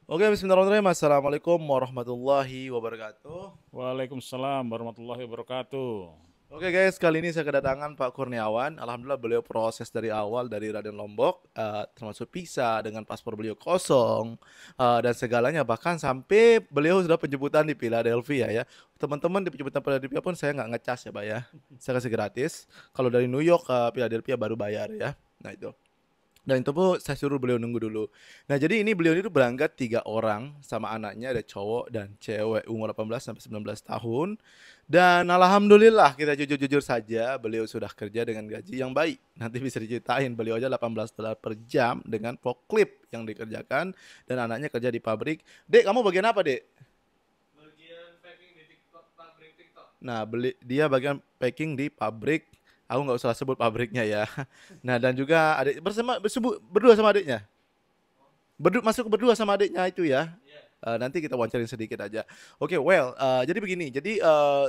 Oke, bismillahirrahmanirrahim. Assalamualaikum warahmatullahi wabarakatuh. Waalaikumsalam warahmatullahi wabarakatuh. Oke guys, kali ini saya kedatangan Pak Kurniawan. Alhamdulillah beliau proses dari awal dari Raden Lombok, termasuk visa dengan paspor beliau kosong dan segalanya. Bahkan sampai beliau sudah penjemputan di Philadelphia ya. Teman-teman di penjemputan Philadelphia pun saya nggak ngecas ya Pak ya. Saya kasih gratis. Kalau dari New York ke Philadelphia baru bayar ya. Nah itu. Dan itu pun saya suruh beliau nunggu dulu. Nah, jadi ini beliau itu berangkat 3 orang sama anaknya, ada cowok dan cewek umur 18 sampai 19 tahun. Dan alhamdulillah kita jujur-jujur saja beliau sudah kerja dengan gaji yang baik. Nanti bisa diceritain beliau aja $18 per jam dengan forklift yang dikerjakan dan anaknya kerja di pabrik. Dek, kamu bagian apa, Dek? Nah, dia bagian packing di pabrik. Aku nggak usah sebut pabriknya ya. Nah, dan juga adik berdua sama adiknya. Masuk berdua sama adiknya itu ya. Nanti kita wawancarin sedikit aja. Oke, jadi begini. Jadi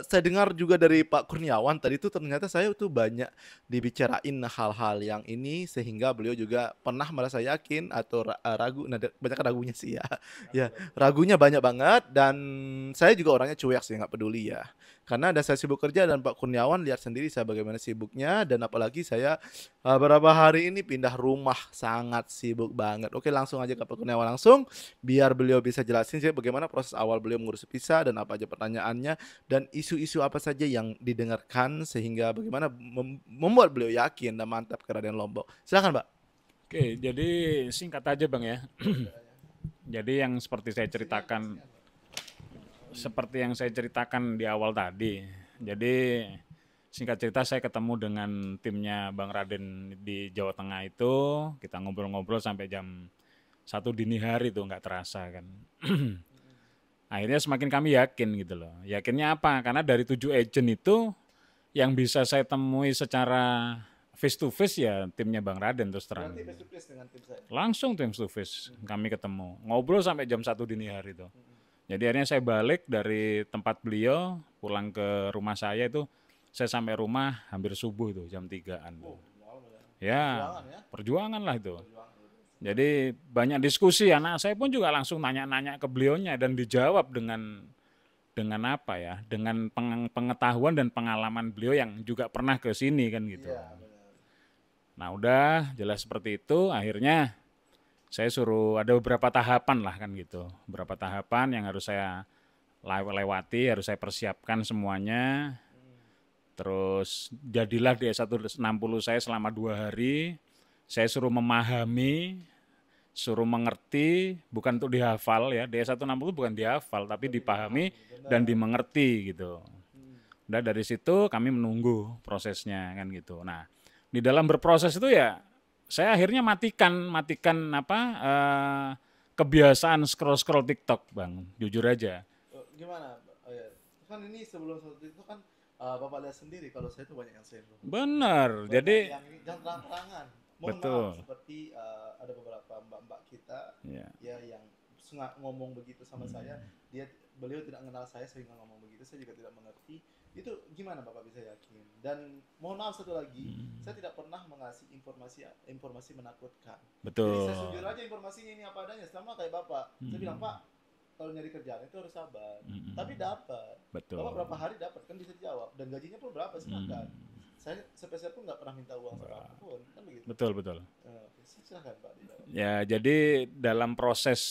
saya dengar juga dari Pak Kurniawan tadi itu ternyata saya tuh banyak dibicarain hal-hal yang ini sehingga beliau juga pernah merasa yakin atau ragu. Nah, banyak ragunya sih ya. Ya, ragunya banyak banget dan saya juga orangnya cuek sih nggak peduli ya. Karena ada saya sibuk kerja dan Pak Kurniawan lihat sendiri saya bagaimana sibuknya dan apalagi saya beberapa hari ini pindah rumah sangat sibuk banget. Oke, langsung aja ke Pak Kurniawan langsung biar beliau bisa jelasin sih bagaimana proses awal beliau mengurus visa dan apa aja pertanyaannya dan isu-isu apa saja yang didengarkan sehingga bagaimana membuat beliau yakin dan mantap ke Raden Lombok. Silakan, Pak. Oke, jadi singkat aja Bang ya. Jadi yang seperti yang saya ceritakan di awal tadi. Jadi singkat cerita saya ketemu dengan timnya Bang Raden di Jawa Tengah itu, kita ngobrol-ngobrol sampai jam 1 dini hari tuh nggak terasa kan. Akhirnya semakin kami yakin gitu loh. Yakinnya apa? Karena dari 7 agent itu yang bisa saya temui secara face to face ya timnya Bang Raden terus terang. Berarti face to face dengan tim saya. Langsung face to face kami ketemu. Ngobrol sampai jam 1 dini hari itu. Jadi akhirnya saya balik dari tempat beliau pulang ke rumah saya itu, saya sampai rumah hampir subuh itu jam 3-an tuh. Oh, malam ya. Ya, Perjuangan ya. perjuangan lah itu. Perjuangan. Jadi banyak diskusi, anak saya pun juga langsung nanya-nanya ke beliaunya dan dijawab dengan apa ya, dengan pengetahuan dan pengalaman beliau yang juga pernah ke sini kan gitu. Iya, benar. Nah udah jelas seperti itu, akhirnya saya suruh ada beberapa tahapan lah kan gitu, beberapa tahapan yang harus saya lewati, harus saya persiapkan semuanya. Terus jadilah D160 saya selama 2 hari. Saya suruh memahami, suruh mengerti, bukan untuk dihafal ya. D160 bukan dihafal, tapi Lebih dipahami dipahami, dan benar. dimengerti gitu. Udah dari situ kami menunggu prosesnya kan gitu. Nah, di dalam berproses itu ya saya akhirnya matikan apa kebiasaan scroll-scroll TikTok, Bang. Jujur aja. Gimana? Oh, ya. Kan ini sebelum satu itu kan Bapak lihat sendiri kalau saya tuh banyak yang sendiri. Benar. Banyak Jadi yang jangan terang-terangan. Mohon maaf betul. seperti ada beberapa mbak-mbak kita Ya. ya yang ngomong begitu sama saya, beliau tidak mengenal saya sehingga ngomong begitu, saya juga tidak mengerti. Itu gimana Bapak bisa yakin? Dan mohon maaf satu lagi, saya tidak pernah mengasih informasi informasi menakutkan. Jadi saya Betul. jujur aja informasinya ini apa adanya sama kayak Bapak. Saya bilang, "Pak, kalau nyari kerjaan itu harus sabar." Tapi dapat. Bapak Betul. berapa hari dapat kan bisa dijawab dan gajinya pun berapa silakan. Saya spesial pun nggak pernah minta uang sama apapun kan begitu. Betul, betul. Silakan Pak dijawab. Ya, jadi dalam proses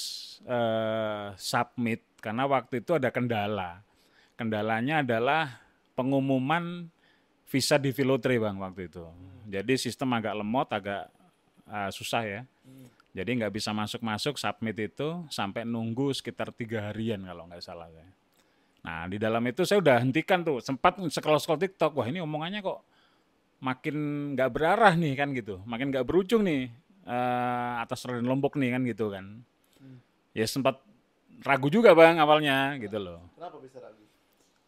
submit karena waktu itu ada kendala. Kendalanya adalah pengumuman visa di Velotre, Bang, waktu itu. Jadi sistem agak lemot, agak susah ya. Jadi nggak bisa masuk-masuk submit itu sampai nunggu sekitar 3 harian kalau nggak salah saya. Nah, di dalam itu saya udah hentikan tuh, sempat scroll-scroll TikTok. Wah, ini omongannya kok makin nggak berarah nih kan gitu, makin nggak berujung nih atas Raden Lombok nih kan gitu kan. Ya sempat ragu juga Bang awalnya gitu loh. Kenapa bisa ragu?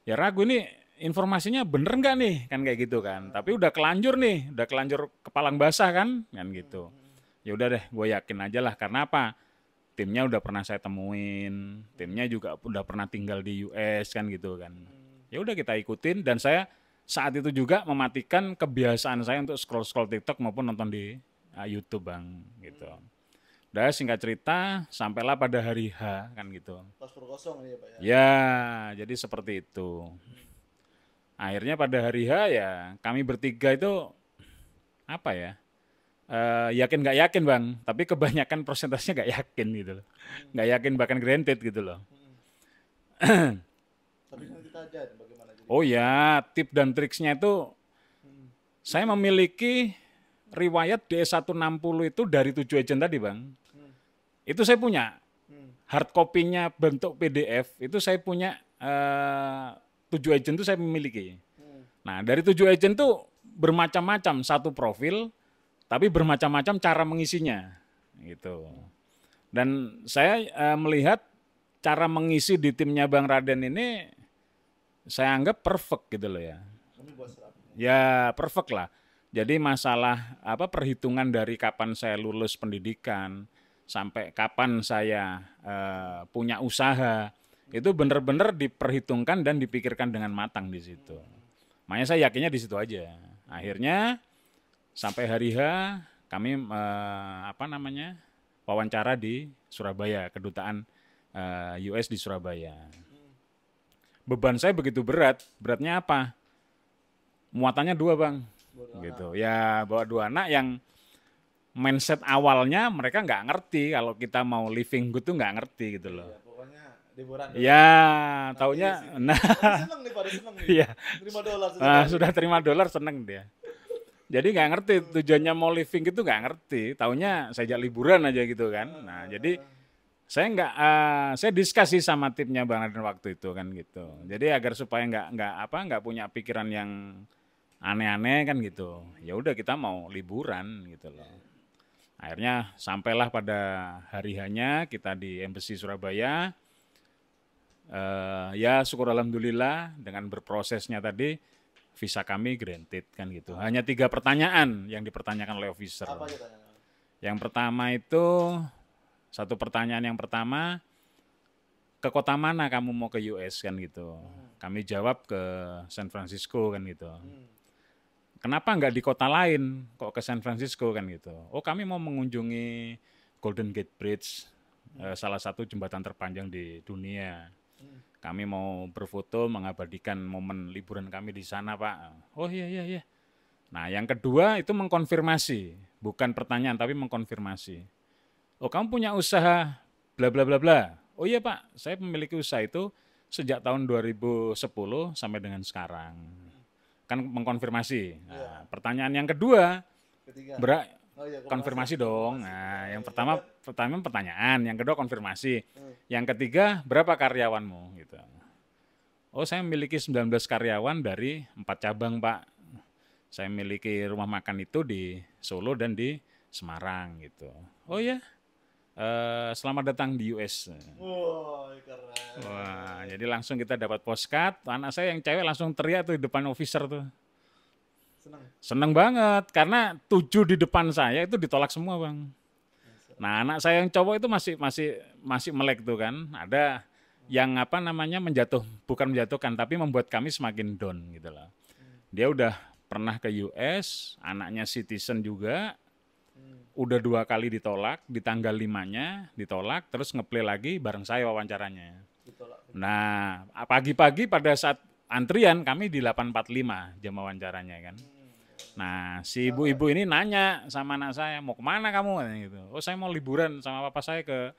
Ya ragu ini informasinya bener nggak nih kan kayak gitu kan. Tapi udah kelanjur nih, udah kelanjur kepalang basah kan gitu. Ya udah deh, gue yakin aja lah karena apa? Timnya udah pernah saya temuin, timnya juga udah pernah tinggal di US kan gitu kan. Ya udah kita ikutin dan saya saat itu juga mematikan kebiasaan saya untuk scroll-scroll TikTok maupun nonton di YouTube Bang gitu. Udah singkat cerita, sampailah pada hari H kan gitu. Paspor kosong ya Pak ya. Ya, jadi seperti itu. Akhirnya pada hari H ya kami bertiga itu apa ya? Yakin nggak yakin bang, tapi kebanyakan persentasenya nggak yakin gitu loh. Nggak yakin bahkan granted gitu loh. Tapi kan kita aja bagaimana jadi. Oh ya, tip dan triksnya itu saya memiliki riwayat D160 itu dari 7 agent tadi bang. Itu saya punya. Hard copy-nya bentuk PDF itu saya punya 7 agent itu saya memiliki. Nah dari 7 agent itu bermacam-macam satu profil, tapi bermacam-macam cara mengisinya gitu. Dan saya melihat cara mengisi di timnya Bang Raden ini saya anggap perfect gitu loh ya. Ya perfect lah. Jadi masalah apa perhitungan dari kapan saya lulus pendidikan sampai kapan saya punya usaha itu benar-benar diperhitungkan dan dipikirkan dengan matang di situ. Makanya saya yakinnya di situ aja. Akhirnya sampai hari H kami wawancara di Surabaya, kedutaan US di Surabaya. Beban saya begitu berat, beratnya apa? Muatannya 2 bang, gitu. Ya bawa 2 anak yang mindset awalnya mereka nggak ngerti kalau kita mau living good tuh nggak ngerti gitu loh. Ya, pokoknya liburan. Ya, taunya, nah, seneng nih pada seneng nih. iya. Terima dolar. Sudah terima dolar seneng dia. Jadi nggak ngerti tujuannya mau living gitu nggak ngerti. Taunya saya ajak liburan aja gitu kan. Nah jadi saya saya diskusi sama timnya Bang Raden waktu itu kan gitu. Jadi agar supaya nggak punya pikiran yang aneh-aneh kan gitu. Ya udah kita mau liburan gitu loh. Akhirnya sampailah pada hari hanya kita di Embassy Surabaya. Ya syukur alhamdulillah dengan berprosesnya tadi visa kami granted kan gitu. Hanya 3 pertanyaan yang dipertanyakan oleh officer. Apa aja tanya? Yang pertama itu satu pertanyaan yang pertama, ke kota mana kamu mau ke US kan gitu. Kami jawab ke San Francisco kan gitu. Kenapa nggak di kota lain kok ke San Francisco kan gitu. Oh kami mau mengunjungi Golden Gate Bridge, salah satu jembatan terpanjang di dunia. Kami mau berfoto mengabadikan momen liburan kami di sana Pak. Oh iya. Nah yang kedua itu mengkonfirmasi, bukan pertanyaan tapi mengkonfirmasi. Oh kamu punya usaha bla bla bla bla. Oh iya Pak, saya memiliki usaha itu sejak tahun 2010 sampai dengan sekarang. Kan mengkonfirmasi. Nah, pertanyaan yang kedua, konfirmasi dong. Nah, yang pertama pertanyaan, yang kedua konfirmasi. Yang ketiga, berapa karyawanmu gitu. Oh, saya memiliki 19 karyawan dari 4 cabang, Pak. Saya memiliki rumah makan itu di Solo dan di Semarang gitu. Oh ya. Selamat datang di US. Wah, keren. Wah, jadi langsung kita dapat postcard. Anak saya yang cewek langsung teriak tuh di depan officer tuh. Seneng banget karena 7 di depan saya itu ditolak semua bang. Nah anak saya yang cowok itu masih melek tuh kan. Ada yang bukan menjatuhkan tapi membuat kami semakin down gitu loh. Dia udah pernah ke US, anaknya citizen juga. Udah 2 kali ditolak, di tanggal 5-nya ditolak, terus ngeplay lagi bareng saya wawancaranya. Nah, pagi-pagi pada saat antrian kami di 8.45 jam wawancaranya kan. Nah, si ibu-ibu ini nanya sama anak saya, mau kemana kamu? Gitu. Oh, saya mau liburan sama papa saya ke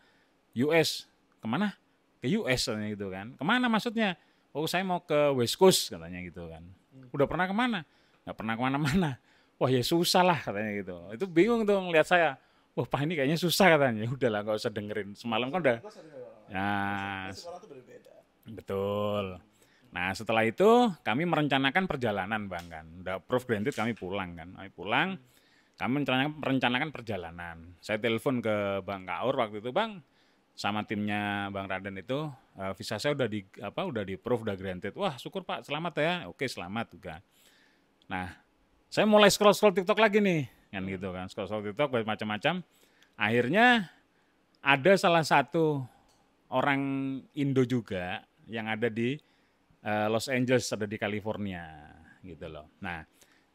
US. Kemana? Ke US katanya gitu kan. Kemana maksudnya? Oh, saya mau ke West Coast katanya gitu kan. Udah pernah kemana? Nggak pernah kemana-mana. Wah ya susah lah katanya gitu. Itu bingung tuh ngeliat saya. Wah Pak ini kayaknya susah katanya. Udahlah nggak usah dengerin. Semalam kan udah. Ya, betul. Nah setelah itu kami merencanakan perjalanan bang kan. Udah proof granted kami pulang kan. Kami merencanakan perjalanan. Saya telepon ke Bang Kaur waktu itu bang. Sama timnya Bang Raden itu. Visa saya udah di proof, udah granted. Wah syukur Pak selamat ya. Oke selamat juga. Nah saya mulai scroll TikTok lagi nih, kan gitu kan, scroll TikTok macam-macam. Akhirnya ada salah satu orang Indo juga yang ada di Los Angeles, ada di California, gitu loh. Nah,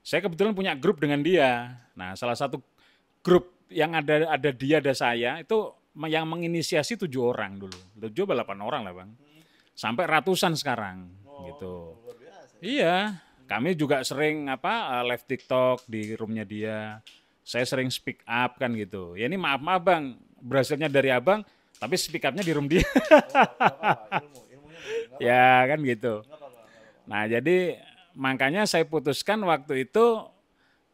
saya kebetulan punya grup dengan dia. Nah, salah satu grup yang ada dia, ada saya, itu yang menginisiasi 7 orang dulu. 7 atau 8 orang lah, Bang. Sampai ratusan sekarang gitu. Luar biasa. Iya, kami juga sering live TikTok di roomnya dia. Saya sering speak up kan gitu. Ya ini maaf Bang, berhasilnya dari Abang, tapi speak up-nya di room dia. Ilmunya Ya kan gitu. nggak apa-apa. Nah jadi makanya saya putuskan waktu itu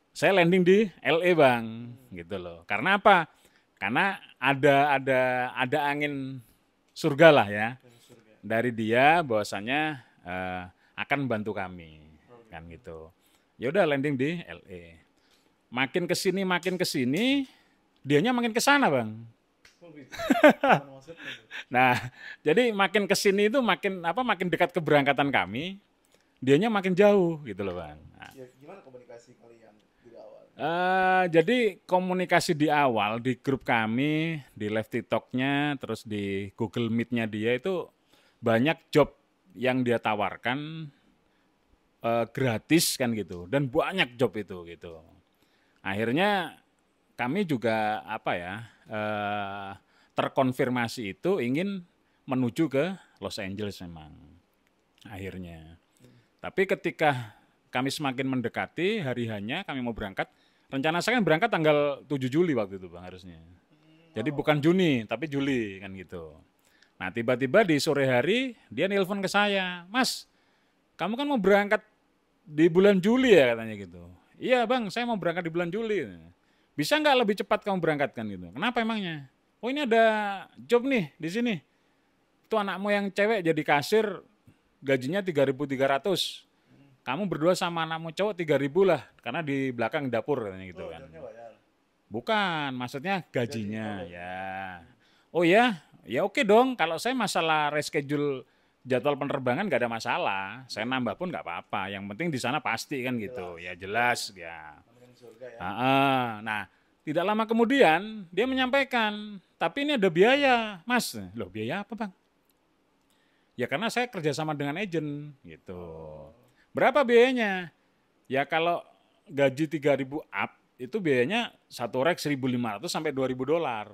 saya landing di LA Bang, gitu loh. Karena apa? Karena ada angin surga lah ya dari dia bahwasanya akan membantu kami kan gitu. Ya udah landing di LA. Makin ke sini, dianya makin ke sana, Bang. Nah, jadi makin ke sini itu makin dekat keberangkatan kami, dianya makin jauh gitu loh, Bang. Nah, Ya, gimana komunikasi kalian di awal? jadi komunikasi di awal di grup kami, di live TikToknya, terus di Google Meet-nya dia itu banyak job yang dia tawarkan gratis kan gitu, dan banyak job itu gitu. Akhirnya kami juga terkonfirmasi itu ingin menuju ke Los Angeles memang akhirnya. Tapi ketika kami semakin mendekati hari hanya kami mau berangkat, rencana saya kan berangkat tanggal 7 Juli waktu itu Bang harusnya. Jadi bukan Juni, tapi Juli kan gitu. Nah tiba-tiba di sore hari dia nelpon ke saya, Mas, kamu kan mau berangkat di bulan Juli ya katanya gitu. Iya Bang, saya mau berangkat di bulan Juli. Bisa nggak lebih cepat kamu berangkatkan gitu? Kenapa emangnya? Oh ini ada job nih di sini. Itu anakmu yang cewek jadi kasir, gajinya 3.300. Kamu berdua sama anakmu cowok 3.000 lah, karena di belakang dapur katanya gitu kan. Bukan, maksudnya gajinya ya. Oh ya, ya oke dong. Kalau saya masalah reschedule jadwal penerbangan nggak ada masalah. Saya nambah pun nggak apa-apa. Yang penting di sana pasti kan gitu. Ya jelas ya. Nah, tidak lama kemudian dia menyampaikan, tapi ini ada biaya, Mas. Loh biaya apa Bang? Ya karena saya kerjasama dengan agent gitu. Berapa biayanya? Ya kalau gaji 3.000 up, itu biayanya satu rek 1.500 sampai 2.000 dolar.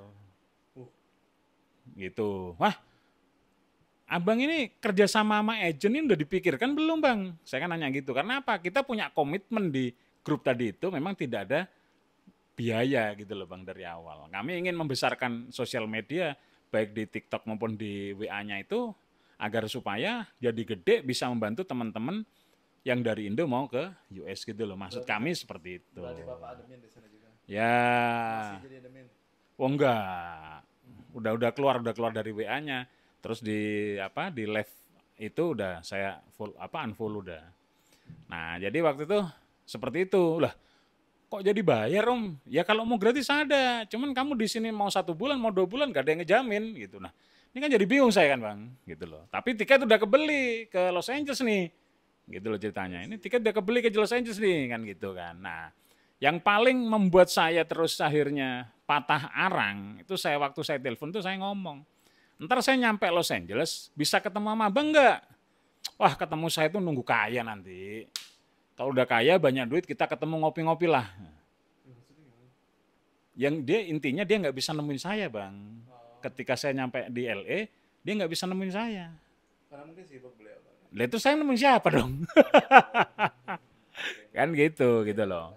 Gitu. Wah, Abang ini kerjasama sama agent ini udah dipikirkan belum Bang? Saya kan nanya gitu. Karena apa? Kita punya komitmen di grup tadi itu memang tidak ada biaya gitu loh Bang dari awal. Kami ingin membesarkan sosial media baik di TikTok maupun di WA-nya itu agar supaya jadi gede bisa membantu teman-teman yang dari Indo mau ke US gitu loh. Maksud kami seperti itu. Berarti Bapak admin di sana juga. Ya. Masih jadi admin. Oh enggak. Udah keluar dari WA-nya. Terus di live itu udah saya unfollow udah. Nah, jadi waktu itu seperti itu. Lah, kok jadi bayar Om? Ya kalau mau gratis ada. Cuman kamu di sini mau 1 bulan, mau 2 bulan gak ada yang ngejamin gitu. Nah, ini kan jadi bingung saya kan Bang, gitu loh. Tapi tiket udah kebeli ke Los Angeles nih. Gitu loh ceritanya. Ini tiket udah kebeli ke Los Angeles nih kan gitu kan. Nah, yang paling membuat saya terus akhirnya patah arang itu waktu saya telepon tuh saya ngomong, ntar saya nyampe Los Angeles bisa ketemu sama Abang nggak? Wah ketemu saya tuh nunggu kaya nanti. Kalau udah kaya banyak duit kita ketemu ngopi-ngopi lah. Yang intinya dia nggak bisa nemuin saya Bang. Ketika saya nyampe di LA dia nggak bisa nemuin saya. Karena mungkin sibuk beliau. Lah itu saya nemuin siapa dong? Kan gitu loh.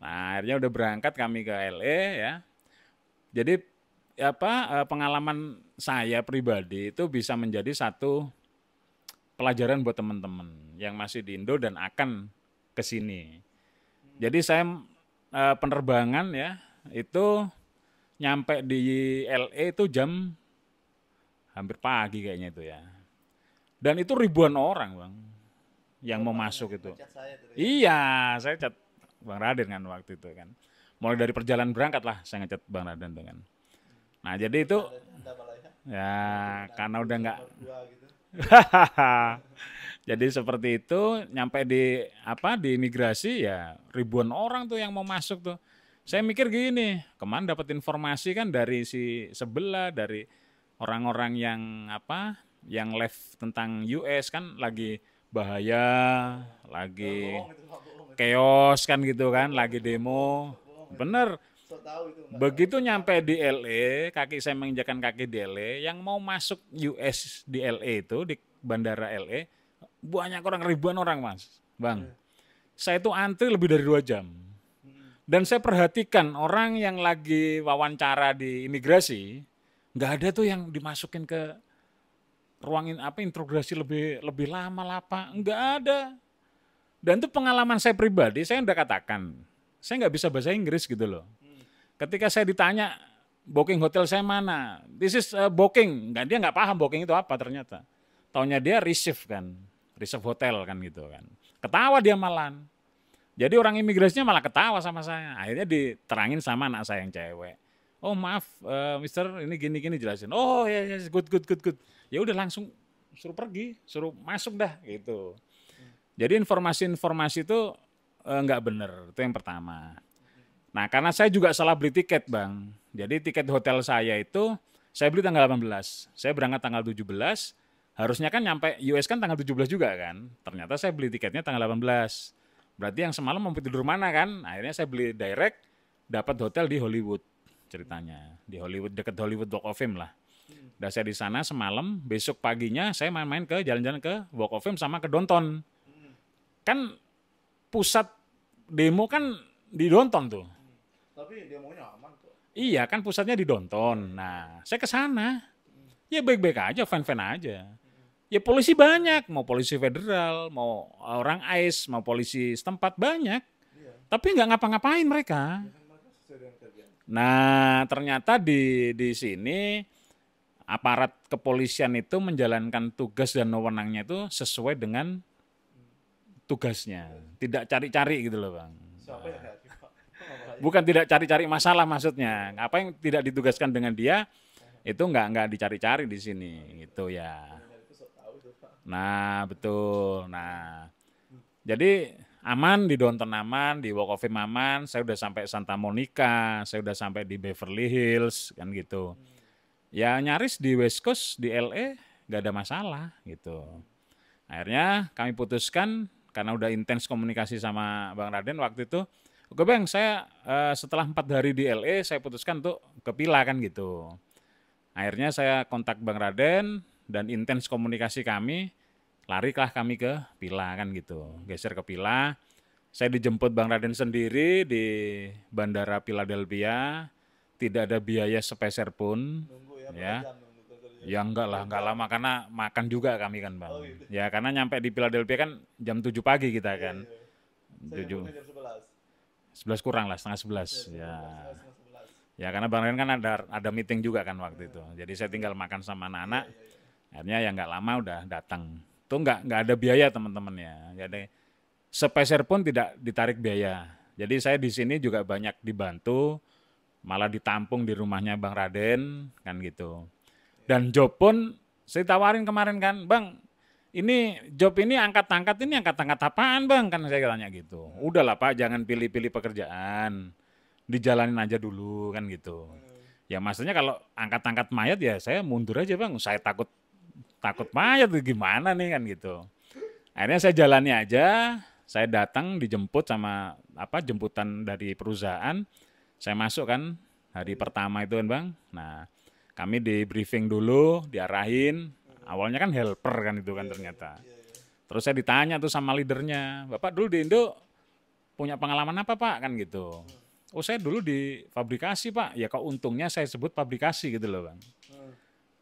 Nah akhirnya udah berangkat kami ke LA ya. Jadi pengalaman saya pribadi itu bisa menjadi satu pelajaran buat teman-teman yang masih di Indo dan akan ke sini. Jadi saya penerbangan ya itu nyampe di LA itu jam hampir pagi kayaknya itu ya. Dan itu ribuan orang Bang yang mau masuk itu. Iya, saya chat Bang Raden kan waktu itu kan. Mulai dari perjalanan berangkat lah saya ngechat Bang Raden tuh kan. Nah jadi itu ya karena udah nggak jadi seperti itu nyampe di imigrasi ya ribuan orang tuh yang mau masuk tuh. Saya mikir gini, kemarin dapat informasi kan dari si sebelah dari orang-orang yang live tentang US kan lagi bahaya, lagi chaos kan gitu kan, lagi demo. Bener. So tahu itu nggak tahu. Begitu nyampe di LA, kaki saya menginjakan kaki di LA, yang mau masuk US di LA itu, di bandara LA, banyak orang, ribuan orang mas, bang. Saya itu antri lebih dari 2 jam. Dan saya perhatikan orang yang lagi wawancara di imigrasi, nggak ada tuh yang dimasukin ke ruangin apa interogasi lebih lama lah apa, nggak ada. Dan itu pengalaman saya pribadi, saya udah katakan, saya nggak bisa bahasa Inggris gitu loh. Ketika saya ditanya booking hotel saya mana, this is booking, dia nggak paham booking itu apa ternyata. Taunya dia receive kan, receive hotel kan gitu kan. Ketawa dia malah. Jadi orang imigrasinya malah ketawa sama saya. Akhirnya diterangin sama anak saya yang cewek. Oh maaf, Mister, ini gini-gini jelasin. Oh ya, ya, good. Ya udah langsung suruh pergi, suruh masuk dah gitu. Jadi informasi-informasi itu nggak benar, itu yang pertama. Nah karena saya juga salah beli tiket bang. Jadi tiket hotel saya itu, saya beli tanggal 18. Saya berangkat tanggal 17, harusnya kan nyampe US kan tanggal 17 juga kan. Ternyata saya beli tiketnya tanggal 18. Berarti yang semalam mau tidur mana kan? Akhirnya saya beli direct, dapat hotel di Hollywood ceritanya. Di Hollywood, dekat Hollywood Walk of Fame lah. Dan saya di sana semalam, besok paginya saya main-main ke jalan-jalan ke Walk of Fame sama ke Downtown. Kan pusat demo kan di Downtown tuh. Tapi dia maunya aman kok. Iya kan pusatnya di Downtown. Nah saya ke sana. Ya baik-baik aja, fan-fan aja. Ya polisi banyak, mau polisi federal, mau orang ICE, mau polisi setempat banyak. Tapi nggak ngapa-ngapain mereka. Nah ternyata di sini aparat kepolisian itu menjalankan tugas dan wewenangnya itu sesuai dengan tugasnya. Tidak cari-cari gitu loh bang. Siapa yang kreatif, Pak? Bukan tidak cari-cari masalah maksudnya. Apa yang tidak ditugaskan dengan dia itu nggak dicari-cari di sini gitu ya. Nah betul. Nah jadi aman di Downtown aman, di Walk of Fame aman. Saya udah sampai Santa Monica, saya udah sampai di Beverly Hills kan gitu. Ya nyaris di West Coast di LA nggak ada masalah gitu. Akhirnya kami putuskan karena udah intens komunikasi sama Bang Raden waktu itu. Oke Bang, saya setelah 4 hari di LA saya putuskan untuk ke Pila kan gitu. Akhirnya saya kontak Bang Raden dan intens komunikasi kami, larilah kami ke Pila kan gitu. Geser ke Pila, saya dijemput Bang Raden sendiri di Bandara Philadelphia, tidak ada biaya sepeser pun. Nunggu Ya, berapa jam nunggu kerja? ya enggak lah, enggak lama karena makan juga kami kan Bang. Ya karena nyampe di Philadelphia kan jam 7 pagi kita kan. Saya 7, jemputnya jam 11. 11 kurang lah, setengah 11. Ya. Setengah 11. Ya karena Bang Ren kan ada meeting juga kan waktu itu. Jadi saya tinggal makan sama anak-anak. Akhirnya ya nggak lama udah datang. Itu nggak ada biaya teman-teman ya. Jadi sepeser pun tidak ditarik biaya. Jadi saya di sini juga banyak dibantu, malah ditampung di rumahnya Bang Raden kan gitu. Dan job pun saya tawarin kemarin kan, Bang, ini job ini angkat-angkat apaan Bang? Kan saya tanya gitu. Udahlah Pak, jangan pilih-pilih pekerjaan. Dijalanin aja dulu kan gitu. Ya maksudnya kalau angkat-angkat mayat ya saya mundur aja Bang. Saya takut mayat gimana nih kan gitu. Akhirnya saya jalani aja. Saya datang dijemput sama jemputan dari perusahaan. Saya masuk kan hari pertama itu kan Bang. Nah, kami di briefing dulu, diarahin. Awalnya kan helper kan itu kan ternyata. Terus saya ditanya tuh sama leadernya, Bapak dulu di Indo punya pengalaman apa Pak kan gitu. Oh saya dulu di fabrikasi Pak, ya kok untungnya saya sebut fabrikasi gitu loh Bang.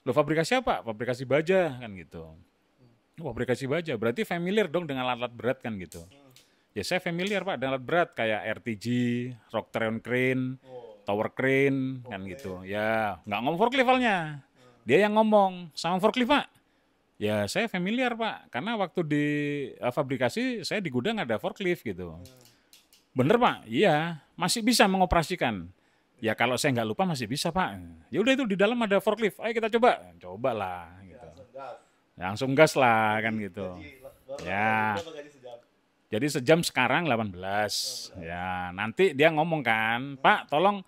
Loh fabrikasi apa? Fabrikasi baja kan gitu. Oh, fabrikasi baja, berarti familiar dong dengan alat berat kan gitu. Ya saya familiar Pak dengan alat berat kayak RTG, rock train crane, tower crane kan gitu. Ya nggak ngomong forklift awalnya. Dia yang ngomong sama forklift Pak. Ya saya familiar Pak, karena waktu di fabrikasi saya di gudang ada forklift gitu. Bener Pak, iya masih bisa mengoperasikan. Ya kalau saya nggak lupa masih bisa Pak. Ya udah itu di dalam ada forklift, ayo kita coba lah gitu. Langsung gas lah kan gitu. Ya. Jadi sejam sekarang 18. Ya nanti dia ngomong kan, Pak tolong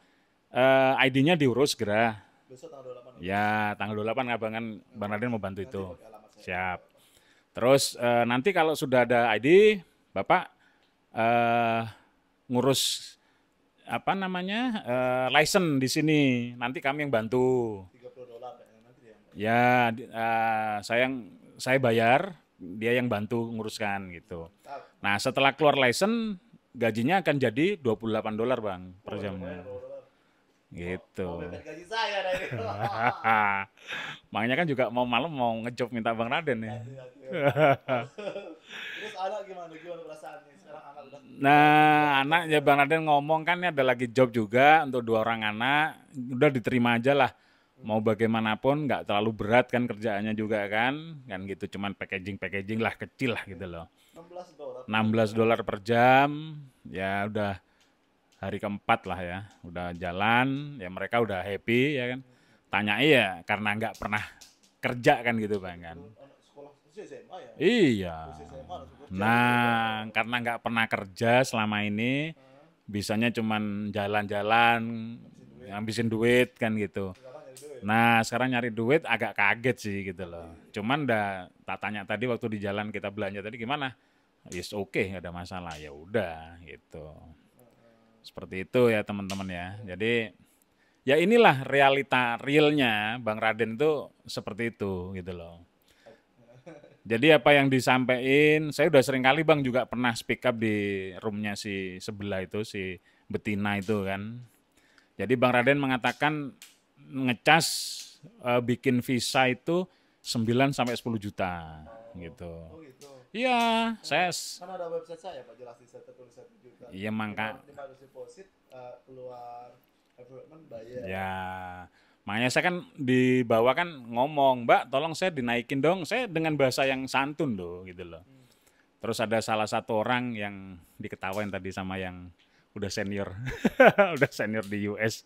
ID-nya diurus segera. Besok tanggal 28. Ya tanggal 28 abangan Bang Raden mau bantu itu. Siap. Terus nanti kalau sudah ada ID, Bapak ngurus apa namanya license di sini. Nanti kami yang bantu. $30 kayaknya nanti dia. Ya, saya bayar, dia yang bantu nguruskan gitu. Nah, setelah keluar license, gajinya akan jadi $28 Bang per jamnya. Gitu. Mepet gaji saya dah ini. Makanya kan juga mau malam mau ngejob minta Bang Raden ya. Terus anak gimana? Gimana perasaannya? Sekarang anak udah Nah, anaknya Bang Raden ngomong kan ini ada lagi job juga untuk 2 orang anak, udah diterima aja lah. Mau bagaimanapun nggak terlalu berat kan kerjaannya juga kan gitu, cuman packaging lah kecil lah gitu loh. $16. $16 per jam, ya udah hari keempat lah ya, udah jalan, ya mereka udah happy ya kan. Tanya iya karena nggak pernah kerja kan gitu Bang kan. Anak sekolah SMA ya? Iya. SMA langsung kerja. Nah, karena nggak pernah kerja selama ini, bisanya cuman jalan-jalan, ngabisin duit kan gitu. Sekarang jadi duit. Nah, sekarang nyari duit agak kaget sih gitu loh. Cuman udah tak tanya tadi waktu di jalan kita belanja tadi gimana? Yes, oke, nggak ada masalah. Ya udah gitu. Seperti itu ya teman-teman ya. Jadi ya inilah realita realnya Bang Raden itu seperti itu gitu loh. Jadi apa yang disampaikan, saya udah sering kali Bang juga pernah speak up di roomnya si sebelah itu, si Betina itu kan. Jadi Bang Raden mengatakan ngecas bikin visa itu 9 sampai 10 juta gitu. Oh gitu. Iya, Kan ada website saya Pak, jelas di situ tulis 1 juta. iya mangka 500 deposit, keluar apartemen bayar. ya. Makanya saya kan di bawah kan ngomong, Mbak, tolong saya dinaikin dong. Saya dengan bahasa yang santun loh gitu loh. Terus ada salah satu orang yang diketawain tadi sama yang udah senior. Udah senior di US.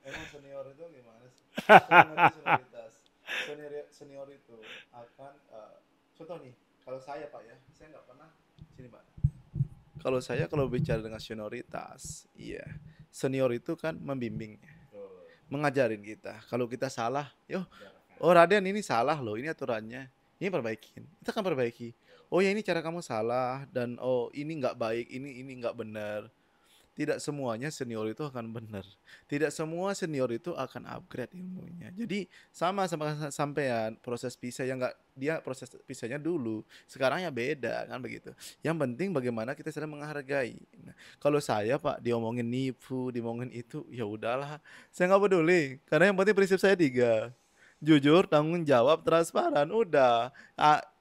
Emang senior itu gimana sih? Saya ngerti senioritas. Senior itu akan contoh nih, kalau saya Pak ya, saya nggak pernah sini Pak. Kalau bicara dengan senioritas, iya. Senior itu kan membimbing, mengajarin kita. Kalau kita salah, yo, oh Raden ini salah loh, ini aturannya, ini perbaikin. Kita akan perbaiki. Oh ya ini cara kamu salah dan oh ini nggak baik, ini nggak benar. Tidak semuanya senior itu akan benar. Tidak semua senior itu akan upgrade ilmunya. Jadi sama sampean proses pisah yang nggak dia proses pisahnya dulu. Sekarang ya beda kan begitu. Yang penting bagaimana kita sedang menghargai. Nah, kalau saya Pak diomongin nipu, diomongin itu ya udahlah. Saya nggak peduli karena yang penting prinsip saya 3. Jujur, tanggung jawab, transparan. Udah.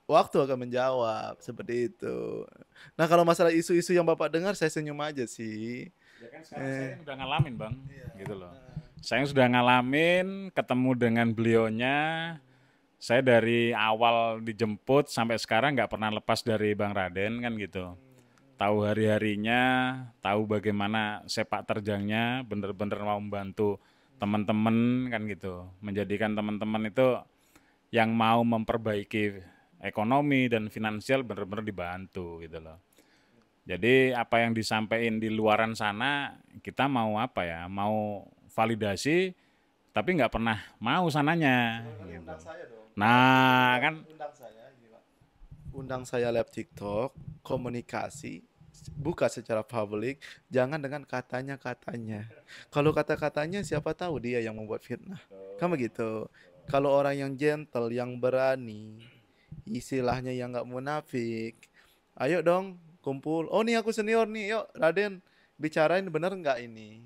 Waktu akan menjawab seperti itu. Nah, kalau masalah isu-isu yang Bapak dengar, saya senyum aja sih. Ya kan sekarang saya yang udah ngalamin Bang, Iya. gitu loh. Saya yang sudah ngalamin, ketemu dengan beliaunya, saya dari awal dijemput sampai sekarang nggak pernah lepas dari Bang Raden kan gitu. Tahu hari-harinya, tahu bagaimana sepak terjangnya, bener-bener mau membantu teman-teman kan gitu. Menjadikan teman-teman itu yang mau memperbaiki ekonomi dan finansial bener-bener dibantu gitu loh. Jadi apa yang disampaikan di luaran sana kita mau apa ya, mau validasi tapi nggak pernah mau sananya. Gitu. Undang saya dong. Nah kan, Undang saya, gila. Undang saya live TikTok, komunikasi, buka secara publik, jangan dengan katanya-katanya. Kalau kata-katanya siapa tahu dia yang membuat fitnah. Kan begitu. Kalau orang yang gentle, yang berani, istilahnya yang nggak munafik, ayo dong kumpul. Oh nih aku senior nih, yuk Raden bicarain bener nggak ini?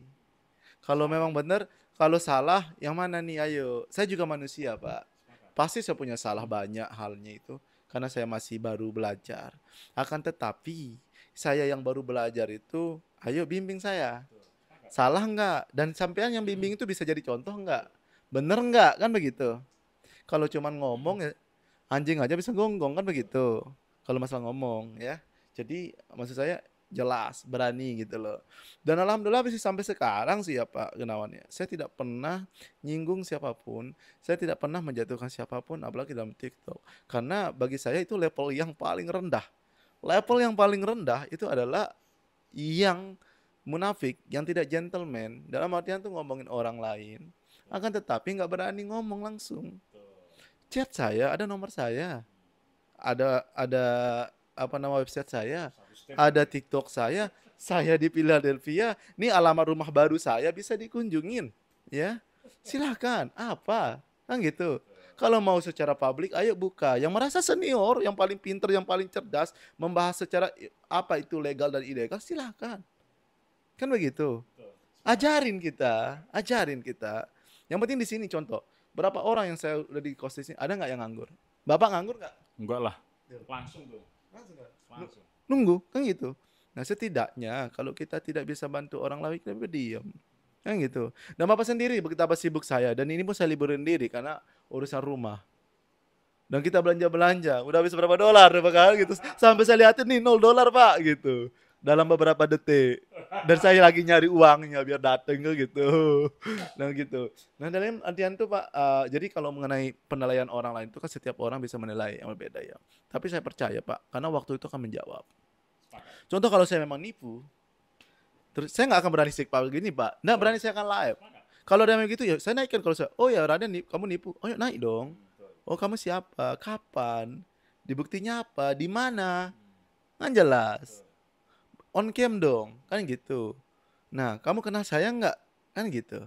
Kalau memang bener, kalau salah yang mana nih? Ayo, saya juga manusia Pak. Pasti saya punya salah banyak halnya itu, karena saya masih baru belajar. Akan tetapi saya yang baru belajar itu, ayo bimbing saya. Salah nggak? Dan sampean yang bimbing itu bisa jadi contoh nggak? Bener nggak? Kan begitu. Kalau cuman ngomong ya anjing aja bisa gonggong kan begitu. Kalau masalah ngomong ya. Jadi maksud saya jelas, berani gitu loh. Dan alhamdulillah masih sampai sekarang sih ya Pak Gunawan ya. Saya tidak pernah nyinggung siapapun, saya tidak pernah menjatuhkan siapapun apalagi dalam TikTok. Karena bagi saya itu level yang paling rendah. Level yang paling rendah itu adalah yang munafik, yang tidak gentleman. Dalam artian tuh ngomongin orang lain, akan tetapi nggak berani ngomong langsung. Chat saya, ada nomor saya, ada apa nama website saya, ada TikTok saya. Saya di Philadelphia, ini alamat rumah baru saya bisa dikunjungin, ya. Silahkan, apa? Kan gitu. Kalau mau secara publik, ayo buka. Yang merasa senior, yang paling pinter, yang paling cerdas, membahas secara apa itu legal dan ilegal, silahkan. Kan begitu. Ajarin kita, ajarin kita. Yang penting di sini contoh, berapa orang yang saya udah di kos di sini, ada nggak yang nganggur? Bapak nganggur nggak? Enggak lah. Langsung tuh. Langsung nggak? Langsung. Nunggu, kan gitu. Nah setidaknya kalau kita tidak bisa bantu orang lain, kita berdiam. Kan gitu. Dan Bapak sendiri betapa sibuk saya, dan ini pun saya liburin diri karena urusan rumah. Dan kita belanja-belanja, udah habis berapa dolar Pak kan gitu. Sampai saya lihatin nih $0 Pak gitu. Dalam beberapa detik. Dan saya lagi nyari uangnya biar dateng ke gitu. Nah gitu. Nah dalam artian tuh Pak, jadi kalau mengenai penilaian orang lain itu kan setiap orang bisa menilai yang berbeda ya. Tapi saya percaya Pak, karena waktu itu akan menjawab. Contoh kalau saya memang nipu, terus saya nggak akan berani istighfar gini Pak. Nggak berani saya akan live. Kalau ada yang gitu ya saya naikkan. Kalau saya, oh ya Raden kamu nipu, oh ya naik dong. Oh kamu siapa? Kapan? Dibuktinya apa? Di mana? Kan jelas. On cam dong, kan gitu. Nah kamu kenal saya nggak? Kan gitu.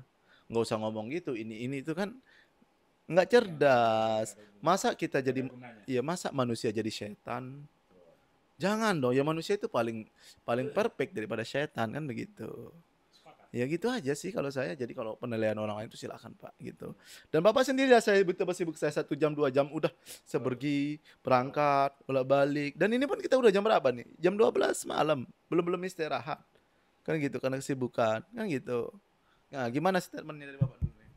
Nggak usah ngomong gitu. Ini itu kan nggak cerdas. Masa kita jadi, ya masa manusia jadi setan? Jangan dong. Ya manusia itu paling paling perfect daripada setan kan begitu. Ya gitu aja sih kalau saya. Jadi kalau penilaian orang lain itu silakan Pak gitu. Dan Bapak sendiri ya, saya betapa sibuk saya 1 jam 2 jam udah saya pergi berangkat bolak balik. Dan ini pun kita udah jam berapa nih? Jam 12 malam. Belum istirahat. Kan gitu karena kesibukan. Kan gitu. Nah gimana statementnya dari Bapak dulu nih?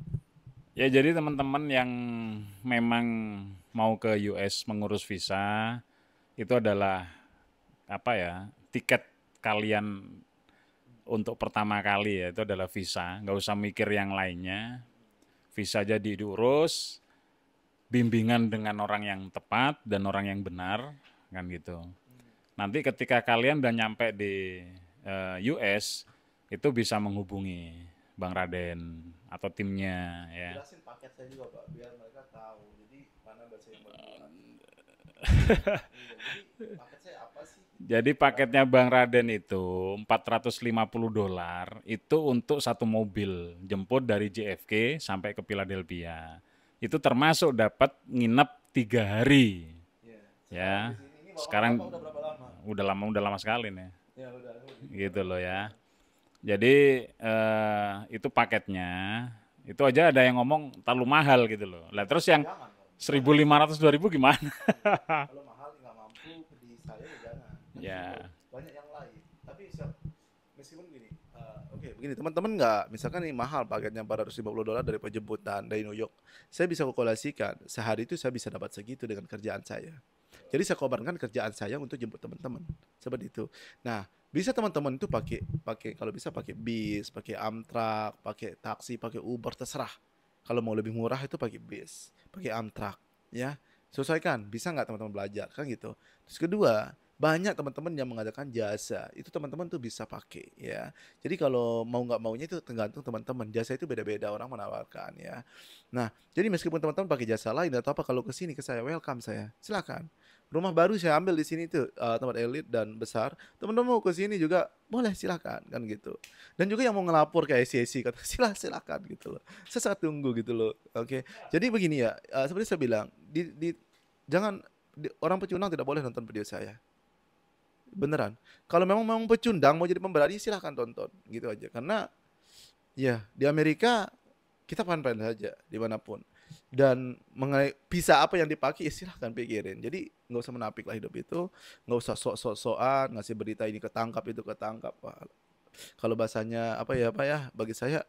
Ya jadi teman-teman yang memang mau ke US mengurus visa itu adalah apa ya, tiket kalian untuk pertama kali ya, itu adalah visa, nggak usah mikir yang lainnya, visa aja diurus, bimbingan dengan orang yang tepat dan orang yang benar, kan gitu. Nanti ketika kalian udah nyampe di US, itu bisa menghubungi Bang Raden atau timnya ya. Jelasin paket saya juga Pak biar mereka tahu. Jadi mana bahasa yang berdua. Jadi paket saya apa sih? Jadi paketnya Bang Raden itu $450 itu untuk satu mobil jemput dari JFK sampai ke Philadelphia. Itu termasuk dapat nginep 3 hari. Iya. Ya, Sekarang di sini ini sekarang Bapak udah berapa lama? udah lama sekali nih, Ya udah. gitu loh ya. Jadi itu paketnya, itu aja ada yang ngomong terlalu mahal gitu loh. Lah terus yang Jangan. 1.500 2.000 gimana? Kalau mahal nggak mampu di saya ya jangan. Ya, Banyak yang lain. Tapi meskipun gini, oke begini teman-teman, nggak misalkan ini mahal paketnya $450 dari penjemputan dari New York, saya bisa kalkulasikan sehari itu saya bisa dapat segitu dengan kerjaan saya. Jadi saya korbankan kerjaan saya untuk jemput teman-teman seperti itu. Nah bisa teman-teman itu pakai pakai kalau bisa pakai bis, pakai Amtrak, pakai taksi, pakai Uber, terserah. Kalau mau lebih murah itu pakai bis, pakai Amtrak, ya. Sesuaikan, bisa nggak teman-teman belajar kan gitu. Terus kedua, banyak teman-teman yang mengadakan jasa, itu teman-teman tuh bisa pakai ya. Jadi kalau mau nggak maunya itu tergantung teman-teman. Jasa itu beda-beda orang menawarkan ya. Nah, jadi meskipun teman-teman pakai jasa lain atau apa, kalau ke sini ke saya, welcome saya, silakan. Rumah baru saya ambil di sini tuh, tempat elit dan besar. Teman-teman mau ke sini juga boleh, silakan kan gitu. Dan juga yang mau ngelapor ke ICAC kata silakan gitu loh. Saya sangat tunggu gitu loh. Oke. Jadi begini ya, seperti saya bilang, jangan orang pecundang tidak boleh nonton video saya. Beneran. Kalau memang pecundang mau jadi pemberani silahkan tonton gitu aja. Karena ya di Amerika kita fine-fine saja dimanapun. Dan mengenai visa apa yang dipakai ya silahkan pikirin. Jadi nggak usah menapik lah hidup itu, nggak usah sok-sokan ngasih berita ini ketangkap itu ketangkap. Wah, kalau bahasanya apa ya bagi saya,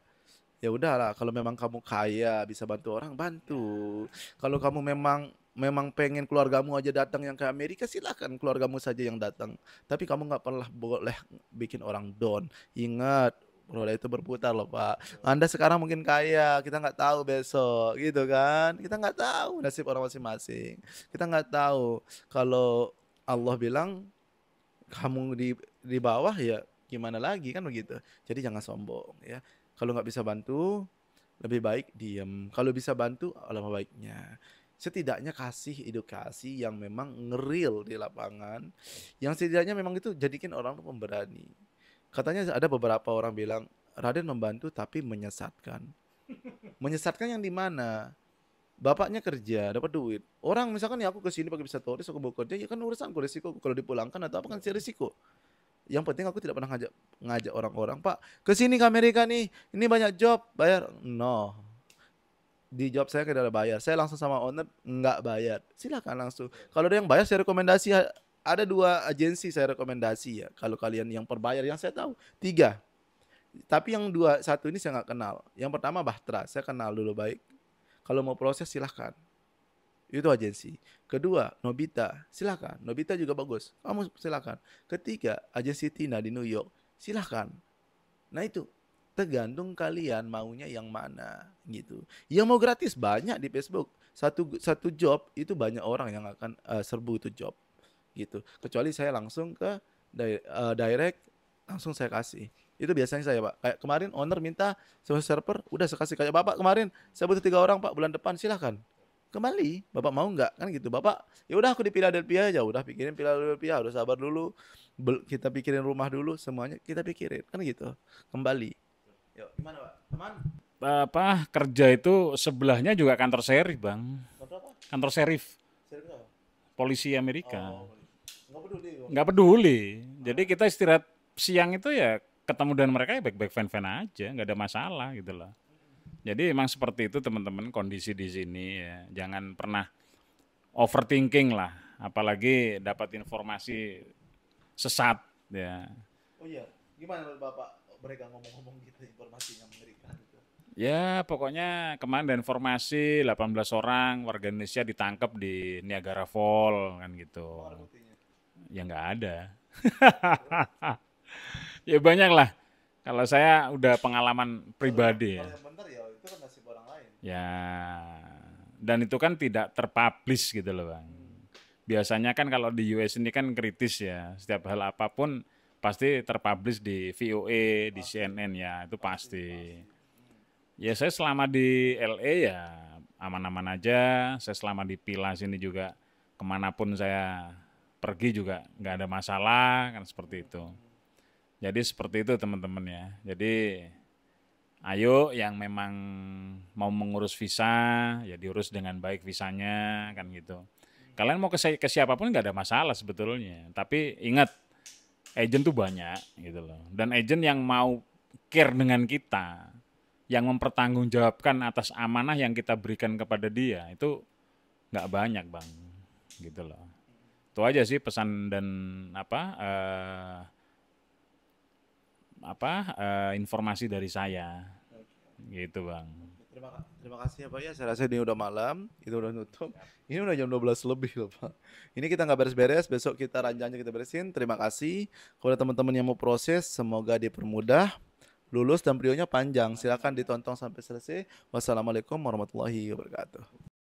ya udahlah, kalau memang kamu kaya bisa bantu orang, bantu. Kalau kamu memang memang pengen keluargamu aja datang yang ke Amerika, silakan keluargamu saja yang datang. Tapi kamu nggak pernah boleh bikin orang down. Ingat, roda itu berputar loh Pak. Anda sekarang mungkin kaya, kita nggak tahu besok, gitu kan? Kita nggak tahu nasib orang masing-masing. Kita nggak tahu kalau Allah bilang kamu di bawah ya gimana lagi kan begitu. Jadi jangan sombong ya. Kalau nggak bisa bantu, lebih baik diem. Kalau bisa bantu, alangkah baiknya. Setidaknya kasih edukasi yang memang ngeril di lapangan, yang setidaknya memang itu jadikan orang tuh pemberani. Katanya ada beberapa orang bilang Raden membantu tapi menyesatkan. Menyesatkan yang di mana? Bapaknya kerja, dapat duit. Orang misalkan ya aku ke sini pakai visa turis, aku mau kerja, ya kan urusanku risiko. Kalau dipulangkan atau apa kan sih risiko. Yang penting aku tidak pernah ngajak ngajak orang-orang, Pak, ke sini ke Amerika nih. Ini banyak job, bayar. No. Di job saya tidak ada bayar. Saya langsung sama owner nggak bayar. Silakan langsung. Kalau ada yang bayar saya rekomendasi, ada 2 agensi saya rekomendasi ya. Kalau kalian yang perbayar yang saya tahu 3. Tapi yang satu ini saya nggak kenal. Yang pertama Bahtera, saya kenal dulu baik. Kalau mau proses silahkan. Itu agensi. Kedua, Nobita, silahkan. Nobita juga bagus. Kamu silahkan. Ketiga, agensi Tina di New York, silahkan. Nah itu tergantung kalian maunya yang mana gitu. Yang mau gratis banyak di Facebook. Satu job itu banyak orang yang akan serbu itu job gitu. Kecuali saya langsung ke direct, langsung saya kasih. Itu biasanya saya, Pak. Kayak kemarin owner minta server, udah saya kasih. Kayak Bapak kemarin, saya butuh 3 orang, Pak, bulan depan, silahkan. Kembali, Bapak mau nggak? Kan gitu. Bapak, ya udah aku di Philadelphia aja, udah pikirin Philadelphia, harus sabar dulu. Kita pikirin rumah dulu, semuanya kita pikirin. Kan gitu. Kembali. Yuk, gimana, Pak? Teman? Kerja itu sebelahnya juga kantor serif, Bang. Kantor apa? Kantor serif, Servis apa? polisi Amerika. Oh, nggak peduli, Bang. Nggak peduli. Jadi kita istirahat siang itu ya ketemu dengan mereka ya baik-baik fan-fan aja, nggak ada masalah gitu loh. Jadi emang seperti itu teman-teman kondisi di sini ya. Jangan pernah overthinking lah, apalagi dapat informasi sesat ya. Oh iya, gimana menurut Bapak mereka ngomong-ngomong gitu informasinya mengerikan gitu? Ya pokoknya kemarin ada informasi 18 orang warga Indonesia ditangkap di Niagara Falls kan gitu. Oh, ada buktinya. Ya nggak ada. Ya banyak lah. Kalau saya udah pengalaman pribadi ya. Kalau yang benar ya itu kan nasib orang lain. Ya, dan itu kan tidak terpublish gitu loh Bang. Biasanya kan kalau di US ini kan kritis ya, setiap hal apapun pasti terpublish di VOA, di CNN ya, itu pasti. Ya saya selama di LA ya aman-aman aja, saya selama di Pila sini juga kemanapun saya pergi juga nggak ada masalah, kan seperti itu. Jadi seperti itu teman-teman ya. Jadi ayo yang memang mau mengurus visa ya diurus dengan baik visanya kan gitu. Kalian mau ke siapapun nggak ada masalah sebetulnya. Tapi ingat agent tuh banyak gitu loh. Dan agent yang mau care dengan kita, yang mempertanggungjawabkan atas amanah yang kita berikan kepada dia itu nggak banyak Bang, gitu loh. Itu aja sih pesan dan informasi dari saya. Gitu Bang. Terima kasih ya Pak ya. Saya rasa ini udah malam, itu udah nutup. Ini udah jam 12 lebih loh Pak. Ini kita nggak beres-beres, besok kita ranjangnya kita beresin. Terima kasih. Kepada teman-teman yang mau proses, semoga dipermudah, lulus dan prionya panjang. Silakan ditonton sampai selesai. Wassalamualaikum warahmatullahi wabarakatuh.